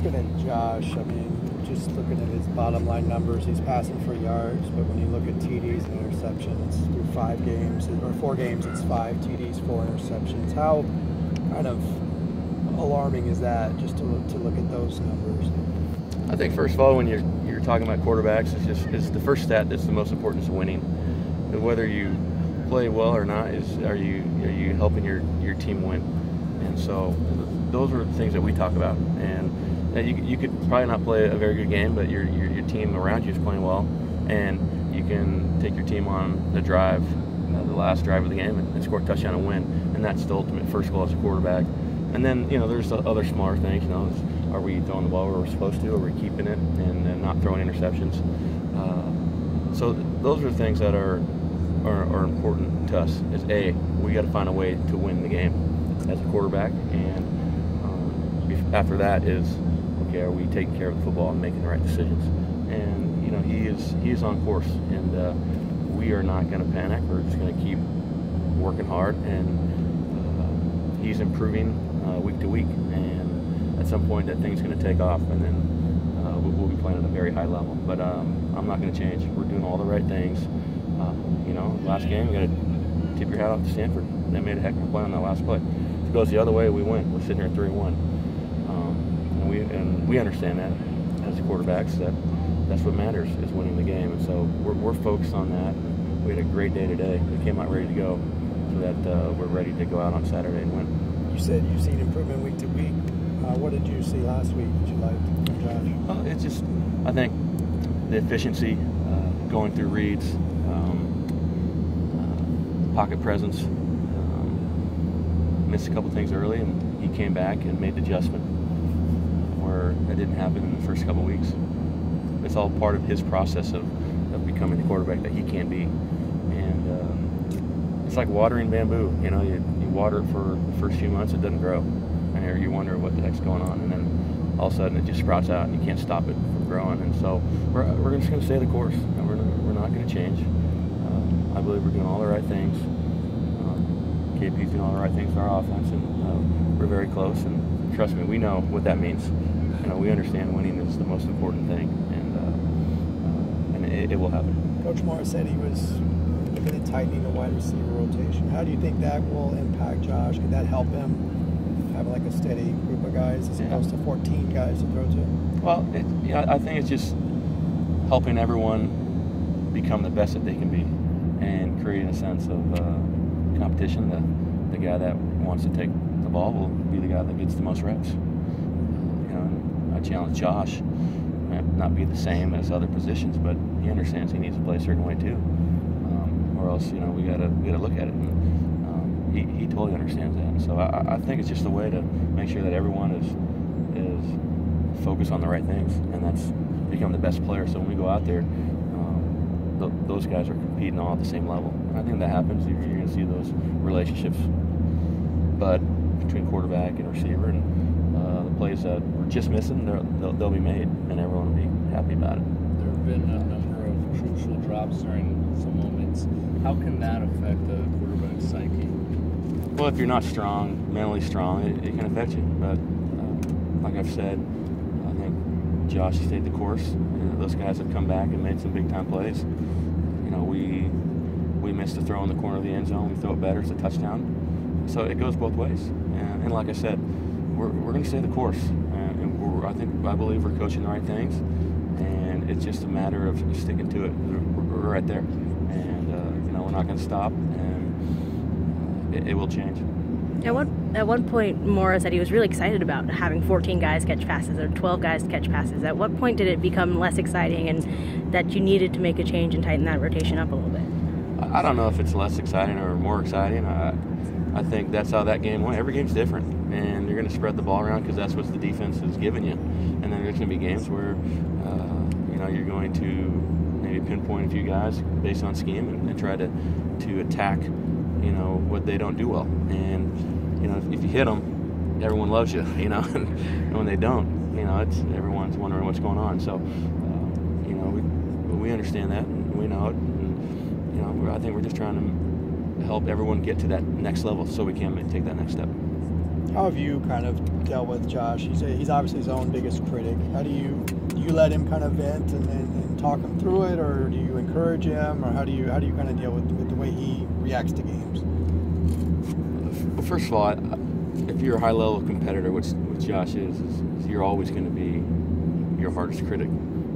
Looking at Josh, I mean, just looking at his bottom line numbers, he's passing for yards, but when you look at TDs and interceptions through 5 games, or 4 games, it's 5 TDs, 4 interceptions. How kind of alarming is that, just to look at those numbers? I think first of all, when you're talking about quarterbacks, it's the first stat that's the most important is winning. And whether you play well or not, are you helping your team win? And so those are the things that we talk about. And you could probably not play a very good game, but your team around you is playing well, and you can take your team on the drive, the last drive of the game, and score a touchdown and win. And that's the ultimate first goal as a quarterback. And then there's the other smaller things. Are we throwing the ball where we're supposed to? Are we keeping it and not throwing interceptions? So those are things that are important to us. Is we got to find a way to win the game as a quarterback, and after that is, okay, are we taking care of the football and making the right decisions? And he is on course, and we are not going to panic. We're just going to keep working hard, and he's improving week to week, and at some point that thing's going to take off, and then we'll be playing at a very high level. But I'm not going to change. We're doing all the right things. Last game, you got to tip your hat off to Stanford. They made a heck of a play on that last play. If it goes the other way, we win. We're sitting here at 3-1. And we understand that as quarterbacks, that's what matters, is winning the game. And so we're focused on that. We had a great day today. We came out ready to go, so that we're ready to go out on Saturday and win. You said you've seen improvement week to week. What did you see last week that you liked from Josh? It's just, I think, the efficiency, going through reads, pocket presence. Missed a couple things early, and he came back and made the adjustment where that didn't happen in the first couple weeks. It's all part of his process of becoming the quarterback that he can be. And it's like watering bamboo. You water it for the first few months, it doesn't grow, and you wonder what the heck's going on, and then all of a sudden it just sprouts out, and you can't stop it from growing. And so we're just going to stay the course, and we're not going to change. I believe we're doing all the right things. KP's doing all the right things for our offense, and we're very close. And trust me, we know what that means. We understand winning is the most important thing, and it will happen. Coach Morris said he was looking at tightening the wide receiver rotation. How do you think that will impact Josh? Could that help him have like a steady group of guys as opposed to 14 guys to throw to? Well, I think it's just helping everyone become the best that they can be, and creating a sense of competition. The guy that wants to take the ball will be the guy that gets the most reps. I challenge Josh, not be the same as other positions, but he understands he needs to play a certain way too, or else we gotta look at it. And he totally understands that. And so I think it's just a way to make sure that everyone is focused on the right things, and that's become the best player. So when we go out there, those guys are competing all at the same level. And I think that happens. You're going to see those relationships, but between quarterback and receiver, and the plays that we're just missing, they'll be made, and everyone will be happy about it. There have been a number of crucial drops during some moments. How can that affect the quarterback's psyche? Well, if you're not strong, mentally strong, it can affect you. But like I've said, I think Josh stayed the course. Those guys have come back and made some big-time plays. We missed a throw in the corner of the end zone. We throw it better. It's a touchdown. So it goes both ways. And like I said, we're going to stay the course. And I believe we're coaching the right things. And it's just a matter of sticking to it. We're right there. And, we're not going to stop. And it will change. At one point, Morris said he was really excited about having 14 guys catch passes or 12 guys catch passes. At what point did it become less exciting, and that you needed to make a change and tighten that rotation up a little bit? I don't know if it's less exciting or more exciting. I think that's how that game went. Every game's different, and you're going to spread the ball around because that's what the defense is giving you. And then there's going to be games where you're going to maybe pinpoint a few guys based on scheme and try to attack what they don't do well. And if you hit them, everyone loves you, and when they don't, it's everyone's wondering what's going on. So we understand that, and we know it, and I think we're just trying to help everyone get to that next level so we can take that next step. How have you kind of dealt with Josh? He's obviously his own biggest critic. Do you let him kind of vent and talk him through it, or do you encourage him, or how do you kind of deal with the way he reacts to games? Well, first of all, if you're a high-level competitor, which Josh is you're always going to be your hardest critic.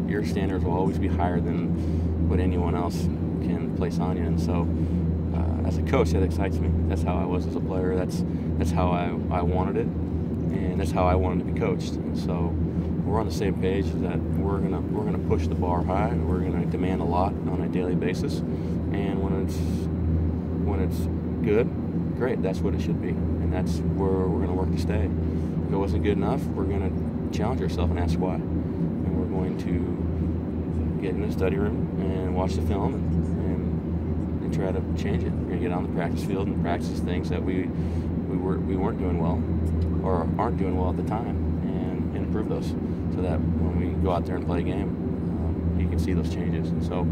Your standards will always be higher than what anyone else can place on you, and so as a coach, that excites me. That's how I was as a player. That's how I wanted it, and that's how I wanted to be coached. And so we're on the same page that we're gonna push the bar high. We're gonna demand a lot on a daily basis, and when it's good, great. That's what it should be, and that's where we're gonna work to stay. If it wasn't good enough, we're gonna challenge ourselves and ask why, and we're going to get in the study room and watch the film and try to change it. We're gonna get on the practice field and practice things that we weren't doing well or aren't doing well at the time, and improve those, so that when we go out there and play a game, you can see those changes. And so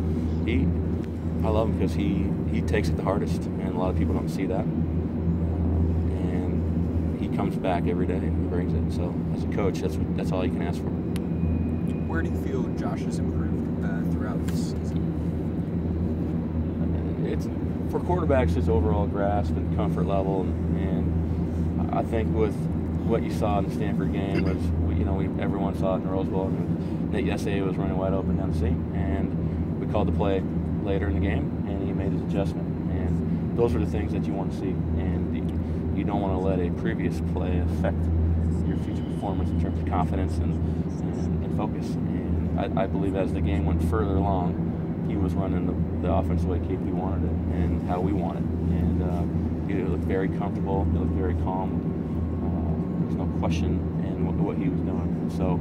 I love him because he takes it the hardest, and a lot of people don't see that. And he comes back every day and brings it. So as a coach, that's all you can ask for. Where do you feel Josh has improved throughout this season? It's for quarterbacks, his overall grasp and comfort level, and I think with what you saw in the Stanford game was, everyone saw it in the Rose Bowl. And Nate Yesay was running wide open down the seam, and we called the play later in the game, and he made his adjustment. And those are the things that you want to see, and you don't want to let a previous play affect your future performance in terms of confidence and focus. And I believe as the game went further along, he was running the offense the way KP wanted it and how we want it. And he looked very comfortable. He looked very calm. There's no question in what he was doing. And so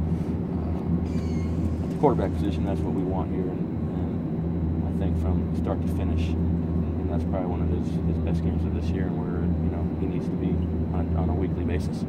at the quarterback position, that's what we want here. And I think from start to finish, and that's probably one of his best games of this year, and where he needs to be on a weekly basis.